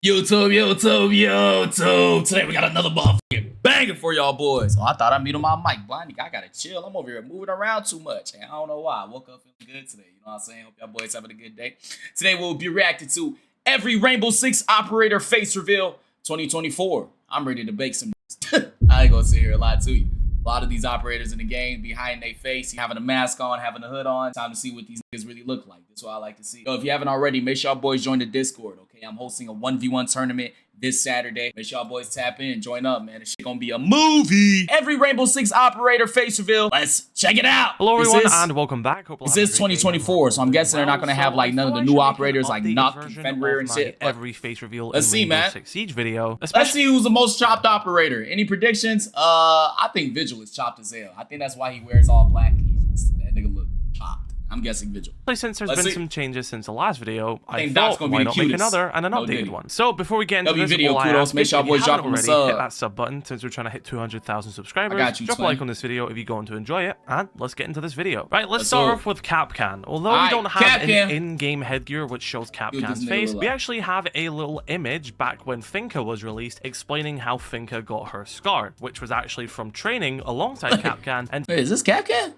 YouTube. Today we got another motherfucking banger for y'all boys. Oh, I thought I muted my mic, boy. I gotta chill. I'm over here moving around too much, and I don't know why. I woke up feeling good today. You know what I'm saying? Hope y'all boys having a good day. Today we'll be reacting to every Rainbow Six operator face reveal 2024. I'm ready to bake some. I ain't gonna sit here and lie to you. A lot of these operators in the game behind their face, having a mask on, having a hood on. Time to see what these niggas really look like. That's what I like to see. So if you haven't already, make sure y'all boys join the Discord, okay? I'm hosting a 1v1 tournament this Saturday. Make sure y'all boys tap in, join up, man. This shit gonna be a movie. Every Rainbow Six operator face reveal. Let's check it out. Hello everyone and welcome back. This is 2024, so I'm guessing they're not gonna have like none of the new operators like Knock and Fenrir and shit. Every face reveal. Let's see, man. Siege video. Let's see who's the most chopped operator. Any predictions? I think Vigil is chopped as hell. I think that's why he wears all black. That nigga look chopped. I'm guessing Vigil. Since there's been some changes since the last video, I thought why not make another and an updated one. So before we get into this video, kudos. Make sure y'all boys drop a sub. Hit that sub button since we're trying to hit 200,000 subscribers. Drop a like on this video if you're going to enjoy it, and let's get into this video. Right, let's start off with Kapkan. Although we don't have an in-game headgear which shows Kapkan's face, we actually have a little image back when Finka was released explaining how Finka got her scar, which was actually from training alongside Kapkan. And wait, is this Kapkan?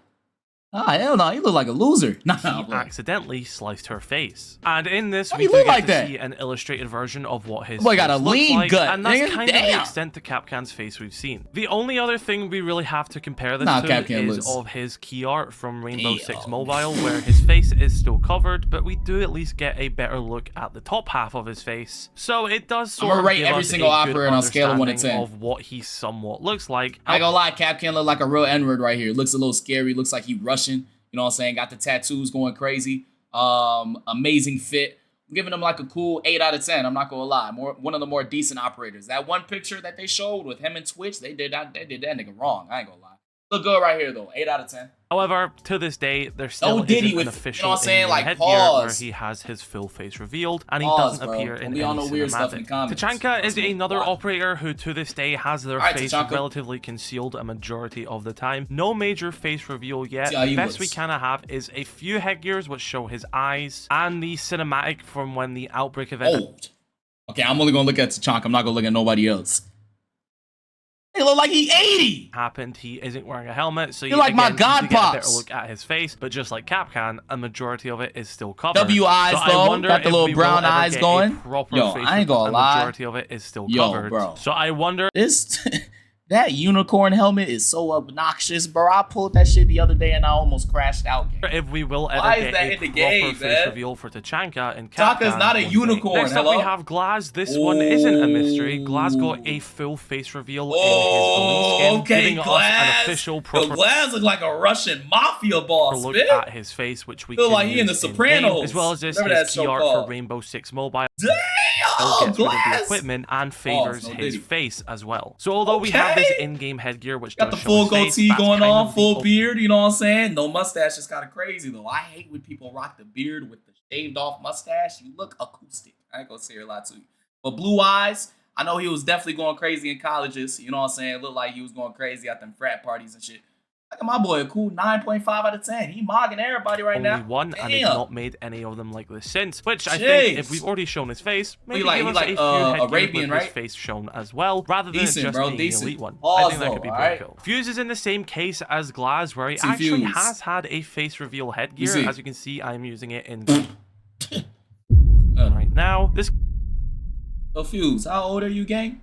Ah, hell no, you look like a loser. He accidentally sliced her face. And in this, we do get to see an illustrated version of what his face got a lean like, gut, and that's kind of the extent to Kapkan's face we've seen. The only other thing we really have to compare this to is of his key art from Rainbow Six Mobile, where his face is still covered, but we do at least get a better look at the top half of his face. So it does sort of give us a good understanding on a scale of 1 to 10 of what he somewhat looks like. I ain't gonna lie, Kapkan look like a real N-word right here. Looks a little scary. Looks like he Russian. You know what I'm saying? Got the tattoos going crazy. Amazing fit. I'm giving him like a cool 8 out of 10. I'm not gonna lie. One of the more decent operators. That one picture that they showed with him and Twitch, they did that nigga wrong. I ain't gonna lie. Look good right here though. 8 out of 10. However, to this day, there still isn't an official headgear where he has his full face revealed, and he doesn't appear in any cinematic. Tachanka is another operator who, to this day, has their face relatively concealed a majority of the time. No major face reveal yet. The best we kind of have is a few headgears which show his eyes, and the cinematic from when the Outbreak event. Okay, I'm only gonna look at Tachanka. I'm not gonna look at nobody else. He look like he 80. Happened. He isn't wearing a helmet, so you like my god get a better pops. look at his face. But just like Kapkan, a majority of it is still covered. W eyes though, got the little brown eyes going. Yo, I ain't gonna lie. Majority of it is still covered. Bro. So I wonder this. That unicorn helmet is so obnoxious, bro. I pulled that shit the other day and I almost crashed out. If we will ever get a proper face reveal for Tachanka and Kapkan. Tachanka's not a unicorn. Next up we have Glaz. This one isn't a mystery. Glaz got a full face reveal in his own skin, giving us an official proper. Glaz look like a Russian mafia boss. Look at his face, which we can like he in the Sopranos, as well as this his key art for Rainbow Six Mobile. Damn, gets rid of the equipment and favors his face as well. So although we have this in-game headgear, which got the full goatee going on, full beard, you know what I'm saying? No mustache is kind of crazy though. I hate when people rock the beard with the shaved off mustache. You look acoustic. I ain't gonna say a lot to you. But blue eyes, I know he was definitely going crazy in colleges. You know what I'm saying? It looked like he was going crazy at them frat parties and shit. Look at my boy, a cool 9.5 out of 10. He mogging everybody right now. Only one, and they've not made any of them like this since. Which I think, if we've already shown his face, maybe give us a few Arabian, with his face shown as well, rather than just being an elite one. I think that could be pretty cool. Fuse is in the same case as Glaz, where he actually has had a face reveal headgear. As you can see, I'm using it in right now. This. So Fuse, how old are you, gang?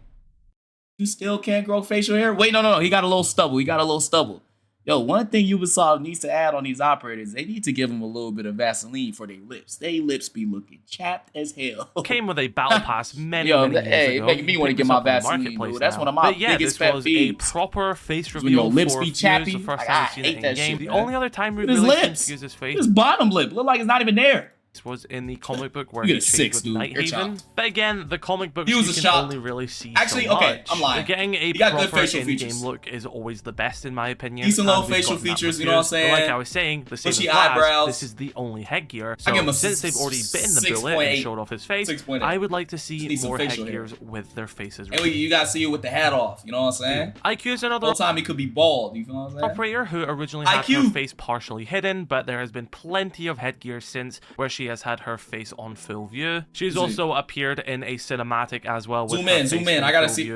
You still can't grow facial hair? Wait, no. He got a little stubble. Yo, one thing Ubisoft needs to add on these operators, they need to give them a little bit of Vaseline for their lips. They lips be looking chapped as hell. Came with a battle pass many years ago. Making me want to get my Vaseline, dude. That's one of my biggest pet peeves. This was a proper face reveal for lips be chappy. The first time we've seen it in game. The only other time we really seen him use his face. His bottom lip look like it's not even there. This was in the comic book where he changed with Nighthaven. But again, the comic books you can only really see so much. I'm lying. Getting a proper in-game look is always the best in my opinion. Decent little facial features, you know what I'm saying? But like I was saying, the same as Glaz, this is the only headgear. So since they've already bitten the bullet and showed off his face, I would like to see more headgears with their faces. And you gotta see it with the hat off, you know what I'm saying? IQ's another whole time he could be bald, you know what I'm saying? Operator who originally had her face partially hidden, but there has been plenty of headgear since where she she has had her face on full view. She's also appeared in a cinematic as well. With zoom in. I gotta see.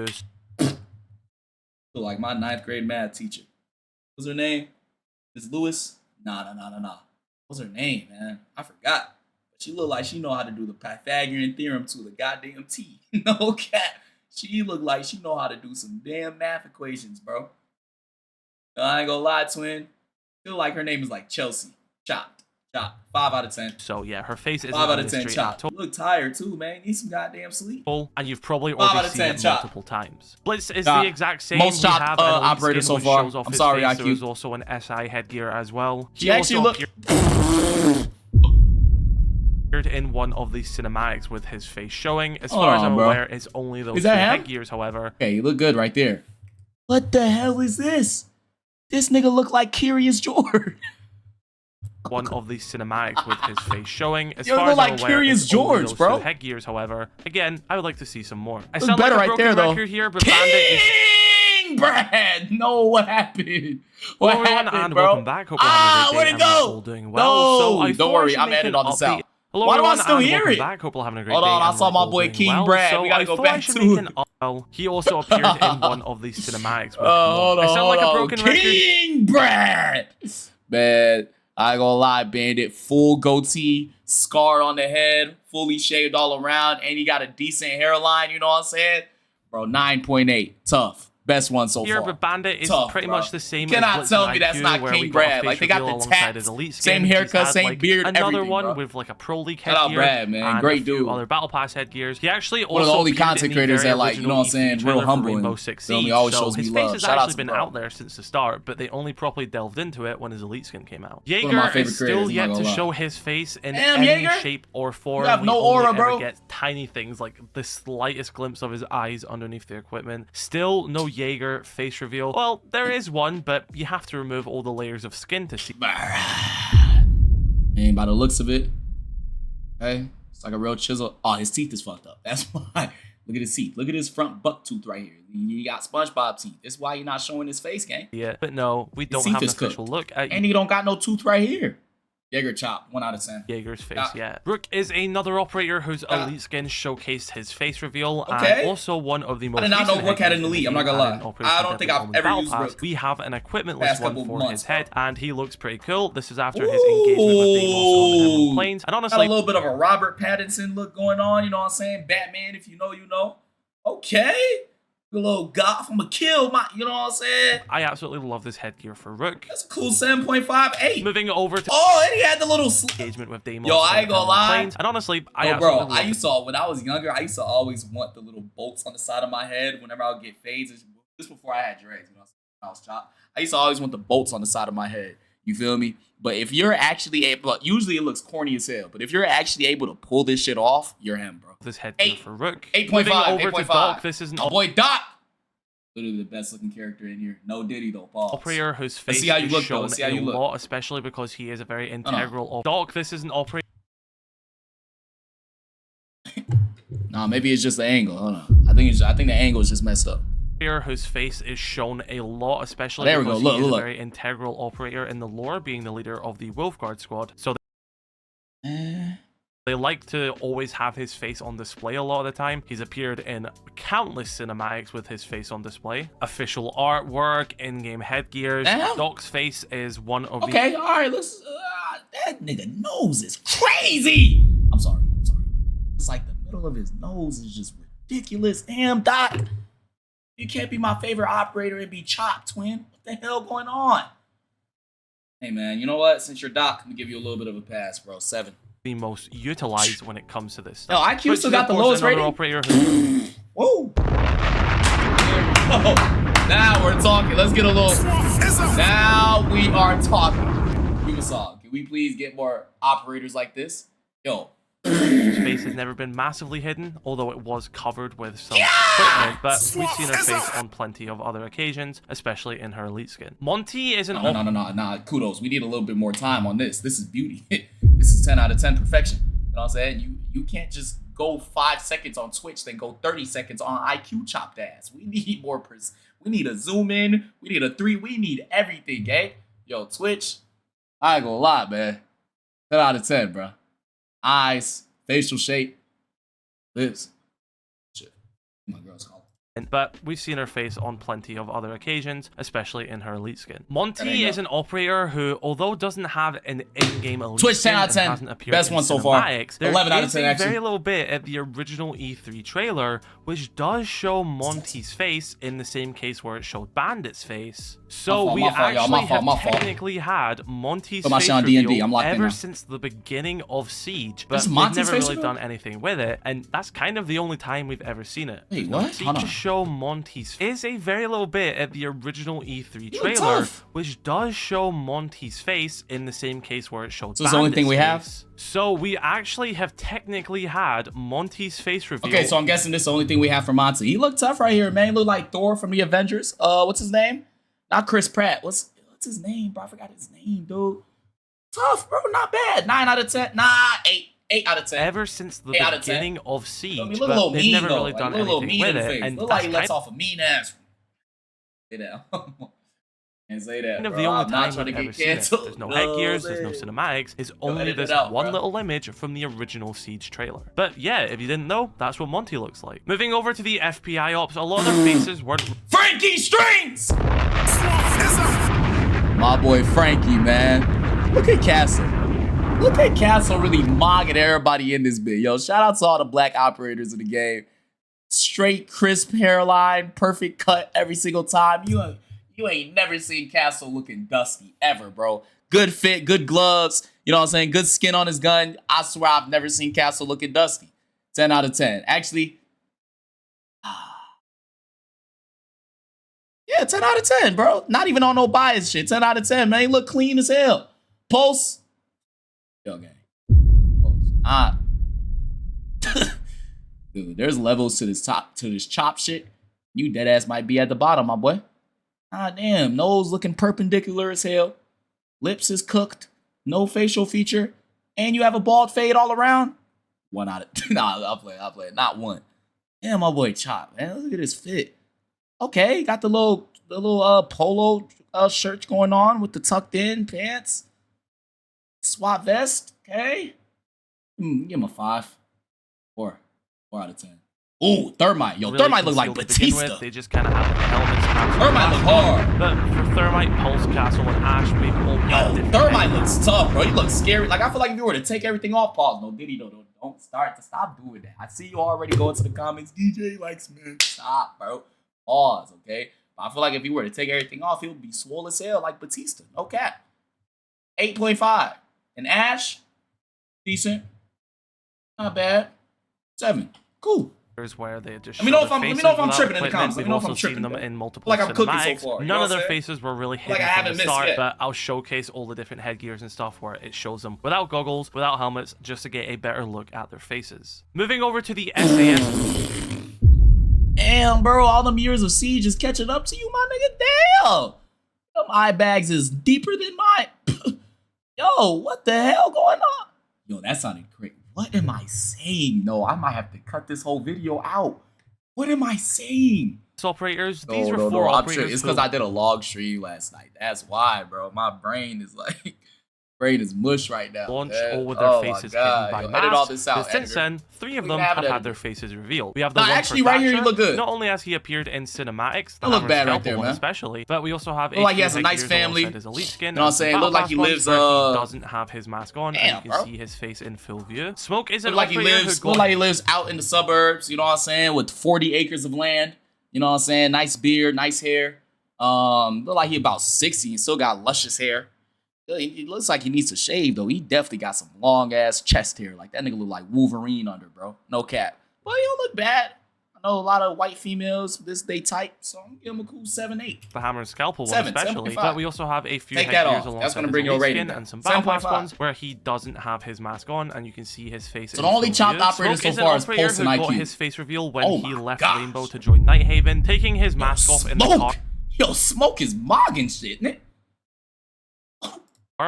Like my 9th grade math teacher. What's her name? Miss Lewis? Nah. What's her name, man? I forgot. But she looked like she know how to do the Pythagorean theorem to the goddamn T. No cap. She looked like she know how to do some damn math equations, bro. I ain't gonna lie, twin. Feel like her name is like Chelsea. Chopped. 5 out of 10. So yeah, her face is 5 out of 10 chopped. You look tired too, man. You need some goddamn sleep. And you've probably already seen it multiple times. Blitz is the exact same. Most chopped operator so far. I'm sorry, IQ. There is also an SI headgear as well. She actually looked in one of the cinematics with his face showing. As far as I'm aware, it's only those 2 headgears, however. Okay, you look good right there. What the hell is this? This nigga look like Curious George. One of the cinematics with his face showing. As far as I'm aware, Curious George, bro. Headgears, however. Again, I would like to see some more. I sound better like a broken record here, but King Brad! No, what happened? What happened, bro? Welcome back. Hope you're having a great day. All doing well. No, don't worry, I'm editing on the sound. Hello, why do I still hear it? Back. Hope you're having a great Hold on, day. I saw my boy King Brad. We gotta go back to it. He also appeared in one of these cinematics. Hold on, I sound like a broken record. King Brad! Man, I ain't gonna lie, Bandit. Full goatee, scar on the head, fully shaved all around, and he got a decent hairline, you know what I'm saying? Bro, 9.8. Tough. Best one so far. But Bandit is pretty much the same. You cannot tell me that's not King Brad. Like, they got the tats, same haircut, same beard, another one bro. with like a Pro League headgear. Shout out Brad, man. Great dude. Other Battle Pass headgears. He actually also one of the only content creators that, like, you know what I'm saying, real humble and he always shows me love. His face has actually been out there since the start, but they only properly delved into it when his Elite skin came out. Jaeger is still yet to show his face in any shape or form. You have no aura, bro. Get tiny things like the slightest glimpse of his eyes underneath the equipment. Still no Jaeger face reveal. Well, there is one, but you have to remove all the layers of skin to see. And by the looks of it, hey, it's like a real chisel. Oh, his teeth is fucked up. That's why. Look at his teeth. Look at his front buck tooth right here. He got SpongeBob teeth. That's why you're not showing his face, gang. Yeah, but no, we don't have an official look at. And he don't got no tooth right here. Jaeger chop, 1 out of 10. Jaeger's face, yeah. Rook is another operator whose elite skin showcased his face reveal, and also one of the most. I did not know Rook had an elite. I'm not gonna lie. I don't think I've ever used Rook. We have an equipment-less one for his head, and he looks pretty cool. This is after his engagement with the most planes, and honestly, got a little bit of a Robert Pattinson look going on. You know what I'm saying? Batman, if you know, you know. Okay. A little goth, I'm gonna kill my, you know what I'm saying? I absolutely love this headgear for Rook. That's a cool 7.58. Moving over to and he had the little engagement with Dejohn. Yo, I ain't gonna lie. And honestly, I used to, when I was younger, I used to always want the little bolts on the side of my head whenever I would get fades. Just before I had dreads, you know, when I was chopped. I used to always want the bolts on the side of my head. You feel me? But if you're actually able, usually it looks corny as hell, but if you're actually able to pull this shit off, you're him, bro. This headgear for Rook. 8.5. 8.5. This is oh boy, Doc. Literally the best looking character in here. No Diddy though, Paul. Operator whose face is shown a lot, especially because he is a very integral. Doc, this is an operator. Nah, maybe it's just the angle. Hold on. I think the angle is just messed up. Whose face is shown a lot, especially because he is a very integral operator in the lore, being the leader of the Wolfguard squad. So they like to always have his face on display a lot of the time. He's appeared in countless cinematics with his face on display. Official artwork, in-game headgears. Doc's face is one of the... Okay, all right, let's... that nigga nose is crazy! I'm sorry. It's like the middle of his nose is just ridiculous. Damn, Doc. You can't be my favorite operator and be chopped, twin. What the hell going on? Hey, man, you know what? Since you're Doc, I'm gonna give you a little bit of a pass, bro. 7. The most utilized when it comes to this stuff. No, IQ still got the lowest rating. Operator whoa. Now we're talking. Let's get a little... Now we are talking. Give a song. Can we please get more operators like this? Yo. His face has never been massively hidden, although it was covered with some equipment, but we've seen her face on plenty of other occasions, especially in her elite skin. Monty is an... No. Kudos. We need a little bit more time on this. This is beauty. This is 10 out of 10 perfection. You know what I'm saying? You can't just go 5 seconds on Twitch, then go 30 seconds on IQ chopped ass. We need more... We need a zoom in. We need a 3. We need everything, eh? Yo, Twitch, I ain't gonna lie, man. 10 out of 10, bro. eyes, facial shape, lips. Shit. My girl's calling. But we've seen her face on plenty of other occasions, especially in her elite skin. Monty is an operator who, although doesn't have an in-game elite Twitch 10 skin out of 10. hasn't appeared Best in one so far. 11 out of 10 actually. Very little bit at the original E3 trailer, which does show Monty's face in the same case where it showed Bandit's face. So we actually have technically had Monty's face reveal ever since the beginning of Siege, but they've never really done anything with it, and that's kind of the only time we've ever seen it. Wait, what? To show Monty's is a very little bit at the original E3 trailer, which does show Monty's face in the same case where it showed Bandit's the only thing we have. So we actually have technically had Monty's face reveal. Okay, so I'm guessing this is the only thing we have for Monty. He looked tough right here, man. He looked like Thor from the Avengers. What's his name? Not Chris Pratt. What's his name, bro? I forgot his name, dude. Tough, bro. Not bad. 9 out of 10. Nah, 8. 8 out of 10. Ever since the beginning of Siege, I mean, look a little mean, never really done anything with it. And look like he lets off a mean ass. Say that. And say that, kind of bro. the only time we've ever seen it. There's no headgears, there's no cinematics. It's only this one little image from the original Siege trailer. But yeah, if you didn't know, that's what Monty looks like. Moving over to the FBI ops, a lot of their faces weren't... Frankie Strings! My boy Frankie, man. Look at Castle. Look at Castle really mogging everybody in this bit. Yo, shout out to all the black operators in the game. Straight, crisp hairline, perfect cut every single time. You ain't never seen Castle looking dusty ever, bro. Good fit, good gloves. You know what I'm saying? Good skin on his gun. I swear I've never seen Castle looking dusty. 10 out of 10. Actually, yeah, 10 out of 10, bro. Not even on no bias shit. 10 out of 10, man. He look clean as hell. Pulse. Yo, gang. Pulse. Dude, there's levels to this chop shit. You dead ass might be at the bottom, my boy. Ah, damn. Nose looking perpendicular as hell. Lips is cooked. No facial feature. And you have a bald fade all around. 1 out of... Nah, I'll play it. Not 1. Damn, my boy Chop, man. Look at his fit. Okay, got the little polo shirt going on with the tucked in pants. SWAT vest. Okay. Give him a 5. 4 out of 10. Ooh, Thermite. Yo, really Thermite look like Batista. They just kind of have the elements. Thermite look hard. But for Thermite, Pulse, Castle, and Ash, we've all Yo, Thermite looks tough, bro. He looks scary. Like, I feel like if you were to take everything off, pause. No, Diddy, don't stop doing that. I see you already going to the comments. DJ likes me. Stop, bro. Pause, okay? But I feel like if you were to take everything off, he would be swole as hell like Batista. No cap. 8.5. And Ash, decent. Not bad. 7. Cool. Where they just let me know if I'm tripping in the comments. Let me know if I'm tripping. Them in multiple like I'm cooking so far. None of their faces were really hidden from the start, but I'll showcase all the different headgears and stuff where it shows them without goggles, without helmets, just to get a better look at their faces. Moving over to the SAS. Damn, bro, all them years of Siege is catching up to you, my nigga. Damn. Them eye bags is deeper than mine. Yo, what the hell going on? Yo, that sounded great. What am I saying? No, I might have to cut this whole video out. What am I saying? Operators, these were 4 operators. Sure. It's because I did a log stream last night. That's why, bro. My brain is like... brain is mush right now. Launch all with their faces hidden by masks. Edit all this out. Since then, 3 of them have had their faces revealed. We have the one actually right here, you look good. Not only has he appeared in cinematics, the look bad right there, man. Especially, but we also have like he has a nice family. His elite skin. You know what I'm saying? Look like he lives. He doesn't have his mask on, and you can see his face in full view. Smoke is look like he lives out in the suburbs. You know what I'm saying? With 40 acres of land. You know what I'm saying? Nice beard, nice hair. Look like he about 60 and still got luscious hair. He looks like he needs to shave, though. He definitely got some long-ass chest hair. Like, that nigga look like Wolverine under, bro. No cap. But he don't look bad. I know a lot of white females, they type, so I'm gonna give him a cool 7, 8. The hammer and scalpel one especially. But we also have a few headgears alongside his skin and some battle pass ones where he doesn't have his mask on, and you can see his face. So the only chopped operator so far is Pulse and IQ. Got his face reveal when he left Rainbow to join Nighthaven, taking his mask off in the car. Yo, Smoke is mogging shit, isn't it?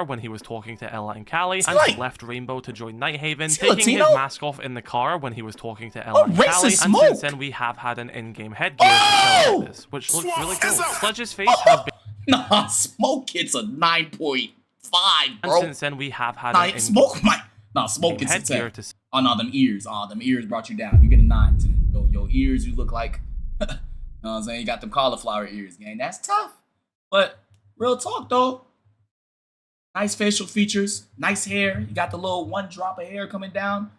When he was talking to Ella and Callie, and he left Rainbow to join Nighthaven, taking his mask off in the car when he was talking to Ella and Callie, and since then we have had an in-game headgear like this, which looks really cool. Sludge's face has been... Nah, Smoke hits a 9.5, bro. And since then we have had an Smoke, Nah, Smoke gets a 10. Oh, no, them ears. Oh, them ears brought you down. You get a 9, 10. Your ears, you look like, you know what I'm saying? You got them cauliflower ears, gang. That's tough. But real talk, though. Nice facial features. Nice hair. You got the little 1 drop of hair coming down.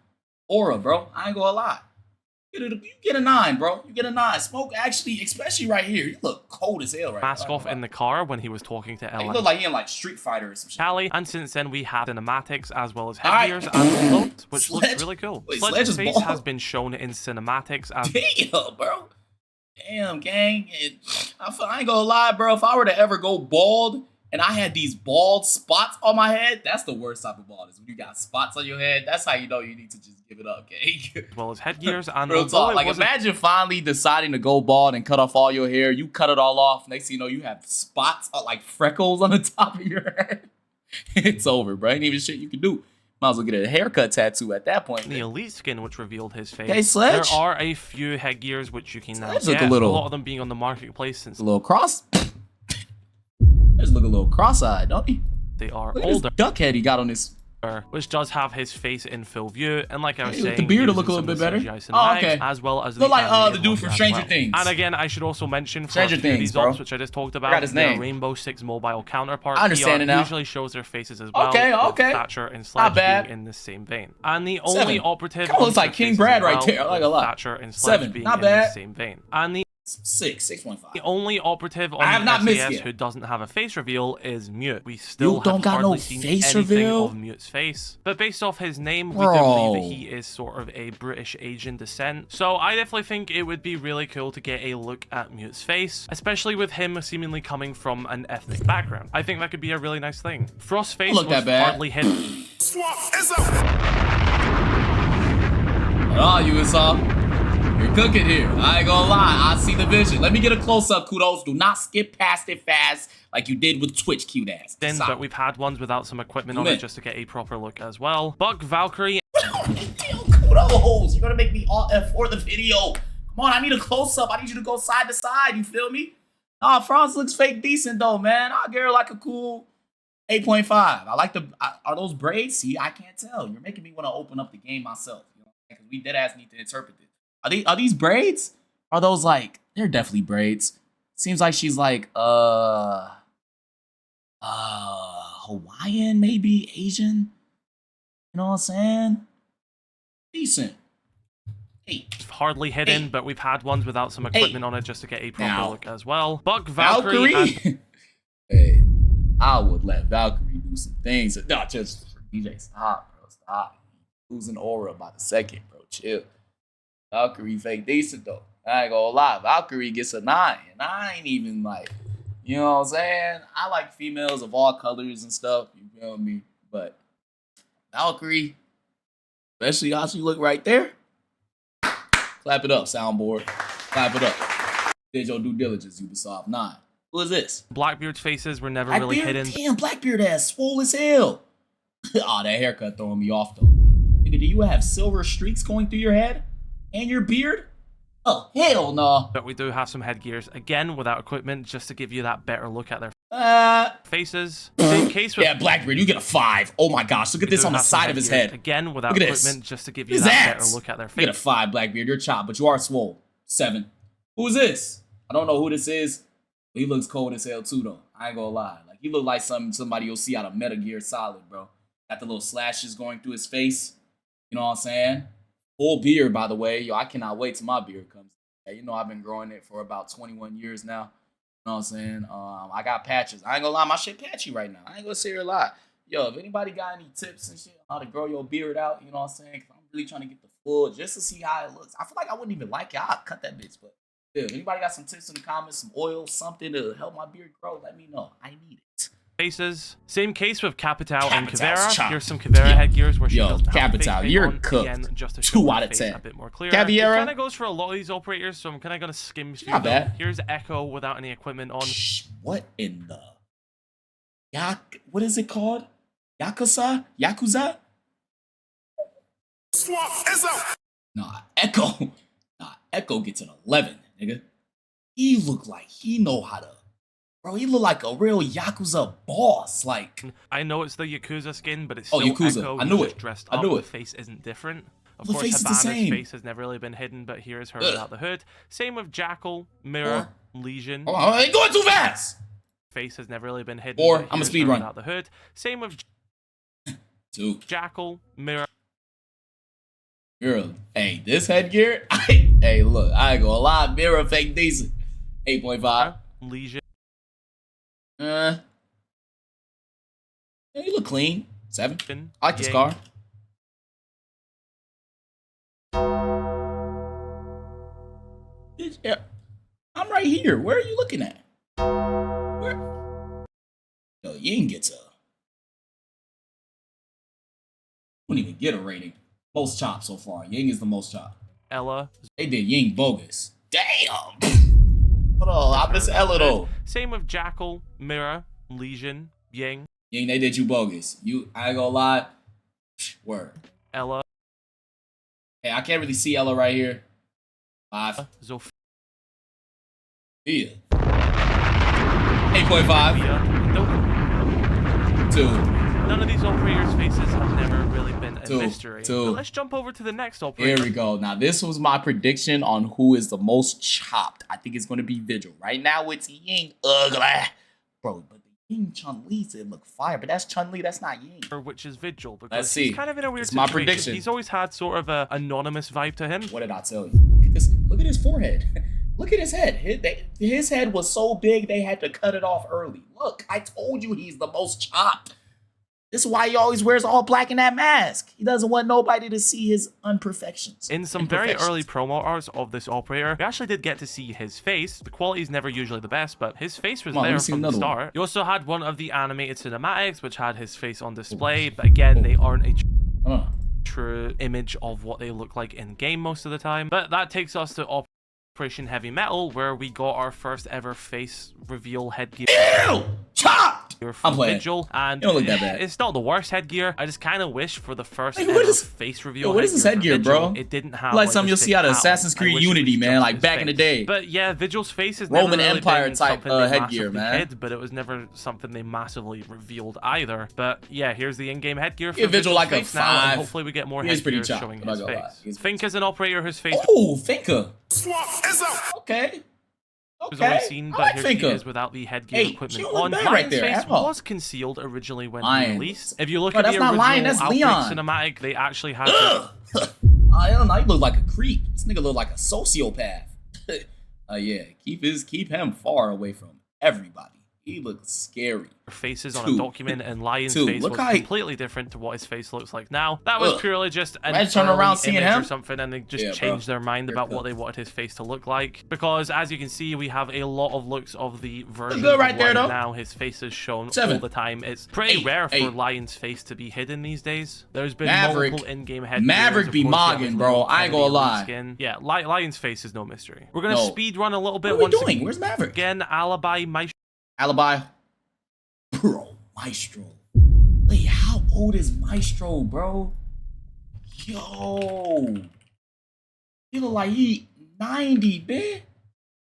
Aura, bro. I ain't gonna lie. You get a 9, bro. You get a 9. Smoke actually, especially right here, you look cold as hell right now. Mask off in the car when he was talking to Ellen. You look like he in like Street Fighter or some shit. Callie, and since then we have cinematics as well as headgears and clothes, which looks really cool. Sledge's face has been shown in cinematics as damn, bro. Damn, gang. I ain't gonna lie, bro. If I were to ever go bald and I had these bald spots on my head, that's the worst type of bald. Is when you got spots on your head. That's how you know you need to just give it up, gang. As well as headgears and real talk. Like imagine finally deciding to go bald and cut off all your hair. You cut it all off. Next thing you know, you have spots like freckles on the top of your head. It's over, bro. Ain't even shit you can do. Might as well get a haircut tattoo at that point. The elite skin, which revealed his face. Hey, Sledge. There are a few headgears which you can now get. A lot of them being on the marketplace since a little cross. Just look a little cross-eyed, don't he? They are older. Duck head he got on his, which does have his face in full view, and like I was saying, the beard will look a little bit better. Okay. As well as look like the dude from Stranger Things. And again, I should also mention Stranger Things, these ops, which I just talked about, their Rainbow Six mobile counterpart. I understand it now. Usually shows their faces as well. Okay. Thatcher and Sledge being in the same vein, and the only operative looks like King Brad right there. I like a lot. Thatcher and Sledge being in the same vein, and the 6.5. The only operative on the SAS who doesn't have a face reveal is Mute. We still have hardly seen anything of Mute's face. But based off his name, we do believe that he is sort of a British Asian descent. So I definitely think it would be really cool to get a look at Mute's face, especially with him seemingly coming from an ethnic background. I think that could be a really nice thing. Frost's face was hardly hidden. SWAT is up! Oh, you is off. You're cooking here. I ain't gonna lie. I see the vision. Let me get a close-up, kudos. Do not skip past it fast like you did with Twitch, cute ass. But we've had ones without some equipment on it just to get a proper look as well. Buck, Valkyrie. Kudos. You're gonna make me all F4 the video. Come on, I need a close-up. I need you to go side to side. You feel me? Nah, Franz looks fake decent though, man. I'll give her like a cool 8.5. I like the. Are those braids? See, I can't tell. You're making me want to open up the game myself. You know, because we dead ass need to interpret this. Are these braids? Are those like, they're definitely braids. Seems like she's like Hawaiian, maybe Asian. You know what I'm saying? Decent. Hey. Hardly hidden, but we've had ones without some equipment on it just to get a proper look as well. Buck, Valkyrie. Hey, I would let Valkyrie do some things. Not just for DJ. Stop, bro. Stop. Losing aura by the second, bro. Chill. Valkyrie fake decent though. I ain't gonna lie. Valkyrie gets a 9. And I ain't even like, you know what I'm saying? I like females of all colors and stuff. You feel me? But Valkyrie, especially how she look right there. Clap it up, soundboard. Clap it up. Did your due diligence, Ubisoft. 9. Who is this? Blackbeard's faces were never really hidden. Damn, Blackbeard ass swole as hell. Aw, that haircut throwing me off though. Nigga, do you have silver streaks going through your head? And your beard? Oh, hell no. But we do have some headgears, again, without equipment, just to give you that better look at their faces. Same case with... Yeah, Blackbeard, you get a 5. Oh my gosh, look at this on the side of his head. Again, without equipment, just to give you that better look at their faces. You get a 5, Blackbeard. You're chopped, but you are swole. 7. Who is this? I don't know who this is. But he looks cold as hell too, though. I ain't gonna lie. Like, he look like somebody you'll see out of Metal Gear Solid, bro. Got the little slashes going through his face. You know what I'm saying? Full beard, by the way. Yo, I cannot wait till my beard comes. Yeah, you know, I've been growing it for about 21 years now. You know what I'm saying? I got patches. I ain't gonna lie, my shit patchy right now. I ain't gonna sit here a lot. Yo, if anybody got any tips and shit on how to grow your beard out, you know what I'm saying? Cause I'm really trying to get the full, just to see how it looks. I feel like I wouldn't even like it. I'll cut that bitch. But yeah, if anybody got some tips in the comments, some oil, something to help my beard grow, let me know. I need it. Faces. Same case with Capital and Kavera. Here's some Kavera headgears where she doesn't have Capital, you're cooked. Again, just to 2 out of 10. A bit more clear. Caviera. It kind of goes for a lot of these operators, so I'm kind of gonna skim through them. Bad. Here's Echo without any equipment on. What in the what is it called? Yakuza? SWAT is up. Nah, Echo gets an 11, nigga. He look like he know how to Bro, he look like a real Yakuza boss. Like, I know it's the Yakuza skin, but it's still Yakuza. Echo. I knew He's it. dressed I up. knew The it. face isn't different. Of The course, face is the Havana's same. face has never really been hidden, but here is her without the hood. Same with Jackal, Mirror, Legion. Oh, I ain't going too fast. Face has never really been hidden. Or I'm a speed run without the hood. Same with 2. Jackal, Mirror. Mirror. Hey, this headgear. Hey, look, I ain't gonna lie. Mirror fake decent. 8.5. Legion. Yeah, you look clean. 7. I like this Yang. car. Yeah, I'm right here. Where are you looking at? Where? Yo, Ying gets a. Wouldn't even get a rating. Most chopped so far. Ying is the most chopped. Ella. They did Ying bogus. Damn. Hold on, I miss Ella though. Same with Jackal, Mirror, Legion, Yang. Ying, they did you bogus. I ain't gonna lie. Word. Ella. Hey, I can't really see Ella right here. 5. Zoph. Yeah. 8.5. Nope. 2. None of these operators' faces have never really been a 2. mystery. 2. But let's jump over to the next operator. Here we go. Now, this was my prediction on who is the most chopped. I think it's going to be Vigil. Right now, it's Ying. Ugly. Bro, but the Ying Chun-Li said look fire, but that's Chun-Li. That's not Ying. Which is Vigil. Because Let's see. He's kind of in a weird It's situation. my prediction. He's always had sort of a anonymous vibe to him. What did I tell you? Look at this. Look at his forehead. Look at his head. His head was so big, they had to cut it off early. Look, I told you he's the most chopped. This is why he always wears all black in that mask. He doesn't want nobody to see his imperfections. In some very early promo arts of this operator, we actually did get to see his face. The quality is never usually the best, but his face was there from the start. You also had one of the animated cinematics, which had his face on display, but again, they aren't a true image of what they look like in game most of the time. But that takes us to Operation Heavy Metal, where we got our first ever face reveal headgear. Ew! Chopped! I'm playing. Vigil, and it don't look that bad. It's not the worst headgear. I just kind of wish for the first ever face reveal. What is this headgear, bro? It didn't have like something you'll see out of Assassin's Creed Unity, man, like back in the day. But yeah, Vigil's face is Roman never really Empire type headgear, man. Hid, but it was never something they massively revealed either. But yeah, here's the in-game headgear for Vigil like a 5. Hopefully we get more headgear showing his face. Fink is an operator whose face. Oh, Finka. SWAT is out. Okay. Was always seen, but here she is without the headgear equipment on. Lion's face was concealed originally when released. If you look at the original Outbreak cinematic, they actually had. I don't know. He look like a creep. This nigga look like a sociopath. Yeah, keep him far away from everybody. He looks scary. Faces on a document, and Lion's face was completely different to what his face looks like now. That was purely just an turn around seeing him or something, and they just changed their mind about what they wanted his face to look like. Because as you can see, we have a lot of looks of the version of Lion now. His face is shown all the time. It's pretty rare for Lion's face to be hidden these days. There's been multiple in-game headgears. Maverick be mogging, bro. I ain't gonna lie. Yeah, Lion's face is no mystery. We're gonna speed run a little bit. What are we doing? Where's Maverick? Again, Alibi, Alibi. Bro, Maestro. Wait, how old is Maestro, bro? Yo. He look like he 90, man.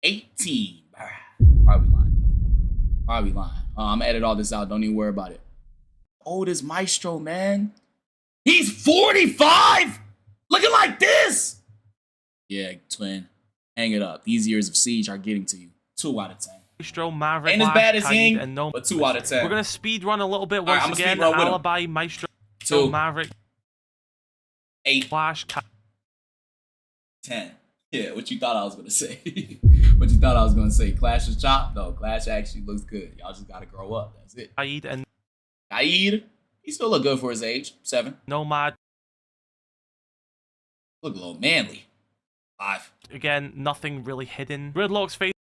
18. Why are we lying? I'm gonna edit all this out. Don't even worry about it. How old is Maestro, man? He's 45? Looking like this? Yeah, twin. Hang it up. These years of siege are getting to you. 2 out of 10. Maestro, Maverick, ain't as bad as Ying, no, but 2 out of 10. We're gonna speed run a little bit once again. Alibi, Maestro, 2, Maverick, 8, Flash, 10. Yeah, what you thought I was gonna say? What you thought I was gonna say? Clash is chopped? No, Clash actually looks good. Y'all just gotta grow up. That's it. Kaid, he still look good for his age. 7. Nomad. Look a little manly. 5. Again, nothing really hidden. Gridlock's face.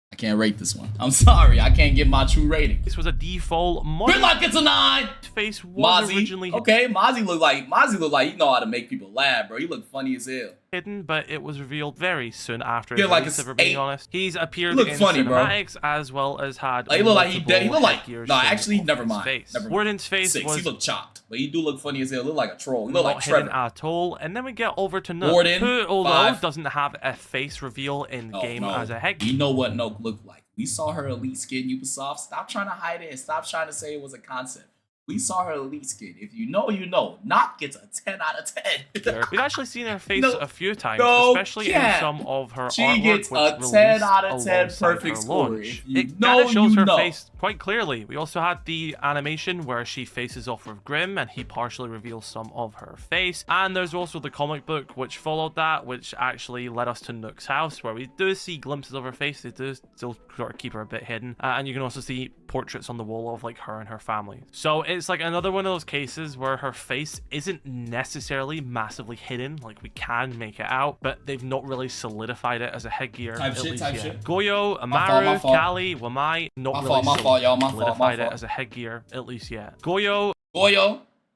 I can't rate this one. I'm sorry, I can't give my true rating. This was a default. Gridlock gets a 9. Face was originally okay, Mozzie look like he know how to make people laugh, bro. He look funny as hell. hidden, but it was revealed very soon after his release, if we're being honest. He's appeared in funny, cinematics as well as had he looked like he dead. He looked like actually never mind. Warden's face was he looked chopped, but he do look funny as hell. Look like a troll. He look like Trevor hidden at all. And then we get over to Nook, Warden, who although 5. doesn't have a face reveal in game as a headgear. You know what Nook looked like. We saw her elite skin, Ubisoft. Stop trying to hide it and stop trying to say it was a concept. We saw her elite skin. If you know, you know. Nock gets a 10 out of 10. We've actually seen her face a few times, especially in some of her artwork. She gets a 10 out of 10 perfect score. It kind of shows her face quite clearly. We also had the animation where she faces off with Grim and he partially reveals some of her face. And there's also the comic book which followed that, which actually led us to Nook's house, where we do see glimpses of her face. They do still sort of keep her a bit hidden. And you can also see portraits on the wall of like her and her family. So it's like another one of those cases where her face isn't necessarily massively hidden. Like we can make it out, but they've not really solidified it as a headgear. At least yet. Goyo, Amaru, Kali, Wamai, not really solidified it as a headgear, at least yet. Goyo,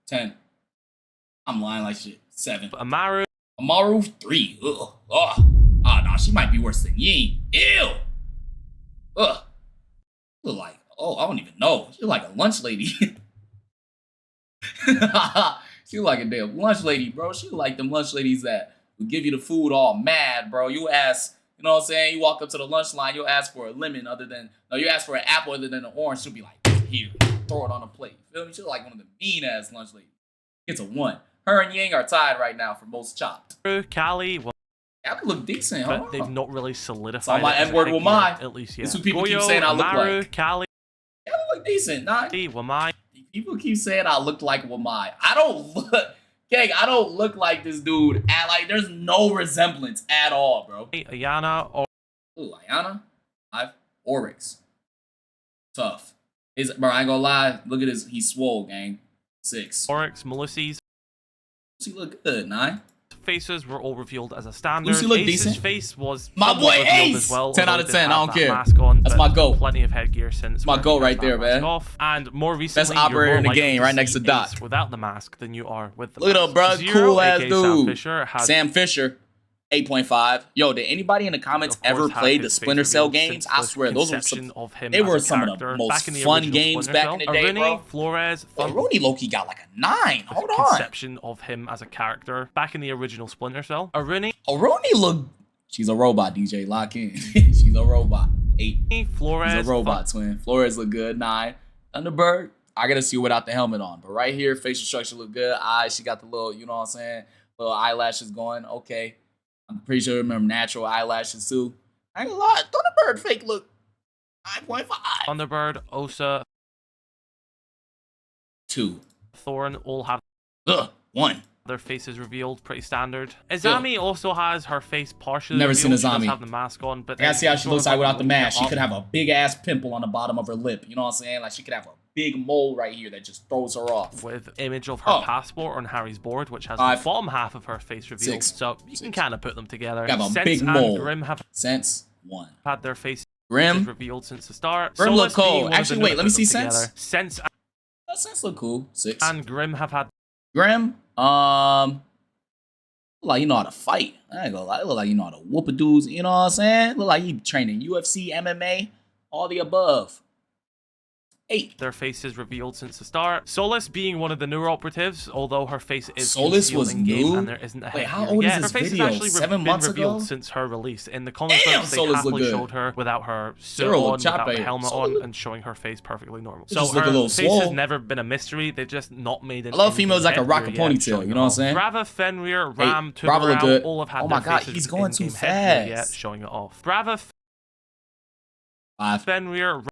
10. I'm lying like shit. 7. Amaru, 3. Ugh. Oh, no, she might be worse than Ying. Ew. Ugh. Look like, I don't even know. She look like a lunch lady. She look like a damn lunch lady, bro. She look like them lunch ladies that will give you the food all mad, bro. You ask, you know what I'm saying? You walk up to the lunch line, you'll ask for a lemon you ask for an apple other than an orange. She'll be like, here, throw it on a plate. Feel me? She look like one of the mean-ass lunch ladies. It's a 1. Her and Ying are tied right now for most chopped. Kali, Kali look decent, but they've not really solidified it. My N-word with mine. At least yet. This is what people keep saying I look like. Kali, look decent, nah. Wamai. People keep saying I look like Wamai. I don't look like this dude. There's no resemblance at all, bro. Ayana or Ayana? 5. Oryx. Tough. Bro, I ain't gonna lie. Look at his. He's swole, gang. 6. Oryx, Melissa's. She look good, 9. Faces were all revealed as a standard. Lucy looked Ace's decent. face was my boy Ace as well, 10 out of 10. I don't care. On, that's my goat. Plenty of headgear since. My goat right there, man. And more recently, best operator in the game, right next to Doc. Without the mask than you are with the Look at him, bro. Cool ass dude. Sam Fisher. 8.5. Yo, did anybody in the comments ever play the Splinter Cell games? I swear, those were some of the most fun games back in the day, bro. Flores. Rooney Loki got like a 9. Hold on. Conception of him as a character back in the original Splinter Cell. Rooney look. She's a robot, DJ. Lock in. She's a robot. 8. Flores. She's a robot, twin. Flores look good. 9. Thunderbird. I gotta see her without the helmet on. But right here, facial structure look good. Eyes, she got the little, you know what I'm saying? Little eyelashes going. Okay. I'm pretty sure I remember natural eyelashes too. I ain't gonna lie, Thunderbird fake look 9.5. Thunderbird, Osa, 2. Thorn all have 1. Their faces revealed, pretty standard. Izami also has her face partially Never revealed. seen Izami. She does have the mask on, but I gotta see how she looks like without the mask. She could have a big ass pimple on the bottom of her lip. You know what I'm saying? Like she could have a big mole right here that just throws her off. With image of her passport on Harry's board, which has the bottom half of her face revealed. 6. So you can kind of put them together. You have a Sense big mole. Grim have Sense 1. Had their faces Grim revealed since the start. Grim look cool. Actually, wait, let me see Sense. Sense look cool. 6. And Grim have had Grim. Look like you know how to fight. I ain't gonna lie. Look like you know how to whoop a dudes. You know what I'm saying? Look like you training UFC, MMA, all the above. 8. Their faces revealed since the start. Solus being one of the newer operatives, although her face is Solus was new and there isn't a Wait, how old is this video? Her face has actually 7 been months revealed ago? since her release. In the comic books, they happily showed her without her suit on, without the helmet on, and showing her face perfectly normal. So her face has never been a mystery. They've just not made it. I love females like a rocket ponytail. You know what I'm saying? Brava, Fenrir, Ram, Brava look good. all have had oh my their god, faces he's going too fast. Yet, showing it off. Brava, 5. Fenrir.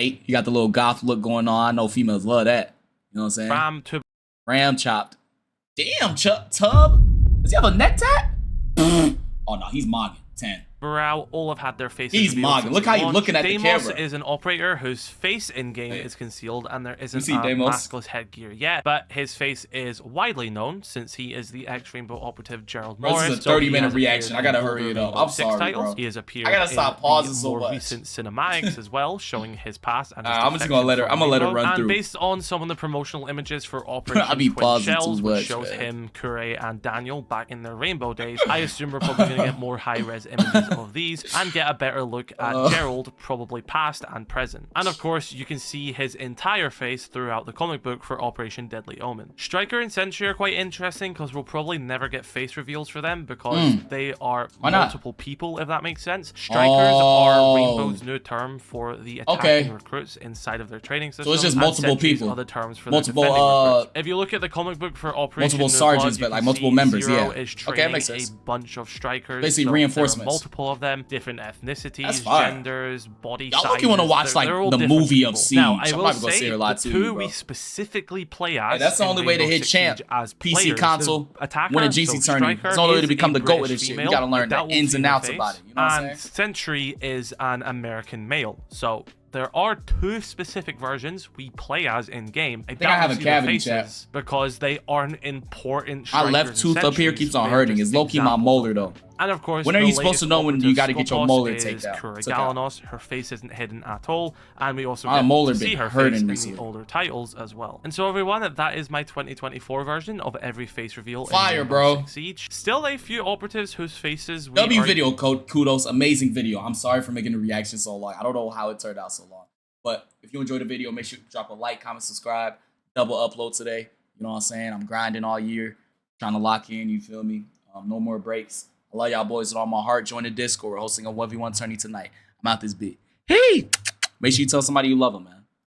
8. You got the little goth look going on. I know females love that. You know what I'm saying? Ram chopped. Damn, Tub. Does he have a neck tat? Oh no, he's mogging. 10. Burrell, all have had their faces He's mogging. Look how you're looking at the camera. Deimos is an operator whose face in-game is concealed, and there isn't a maskless headgear yet, but his face is widely known since he is the ex-Rainbow operative Gerald Morris. This is a 30-minute reaction. I gotta hurry it up. I'm sorry, bro. He has appeared I gotta stop pausing so more much. recent cinematics as well, showing his past. And his I'm just gonna let her. I'm gonna let her run through. And based on some of the promotional images for Operation Twin Shells, which shows him, Kure, and Daniel back in their Rainbow days, I assume we're probably gonna get more high-res images of these and get a better look at Gerald, probably past and present. And of course, you can see his entire face throughout the comic book for Operation Deadly Omen. Striker and Sentry are quite interesting because we'll probably never get face reveals for them because they are multiple people, if that makes sense. Strikers are Rainbow's new term for the attacking recruits inside of their training system. So it's just multiple people. Other terms for multiple if you look at the comic book for Operation multiple sergeants, but like multiple members, Zero is training a bunch of strikers. Basically reinforcements. Multiple of them, different ethnicities, genders, body sizes. Y'all look, you want to watch like the movie of Siege. Now, I will say the two we specifically play as. That's the only way to hit champ. PC console, win a GC tournament. It's the only way to become the GOAT of this shit. You gotta learn the ins and outs about it. You know what I'm saying? And Sentry is an American male. So there are two specific versions we play as in game. I think I have a cavity chat because they aren't important. My left tooth up here keeps on hurting. It's low-key my molar though. And of course, when are you supposed to know when you got to get your molar taken out? Galanos, her face isn't hidden at all, and we also get to see her face in the older titles as well. And so everyone, that is my 2024 version of every face reveal. Fire, bro. Siege. Still a few operatives whose faces video code kudos, amazing video. I'm sorry for making the reaction so long. I don't know how it turned out so long, but if you enjoyed the video, make sure you drop a like, comment, subscribe. Double upload today. You know what I'm saying? I'm grinding all year, trying to lock in. You feel me? No more breaks. I love y'all boys with all my heart. Join the Discord. We're hosting a 1v1 tourney tonight. I'm out this bit. Hey! Make sure you tell somebody you love them, man.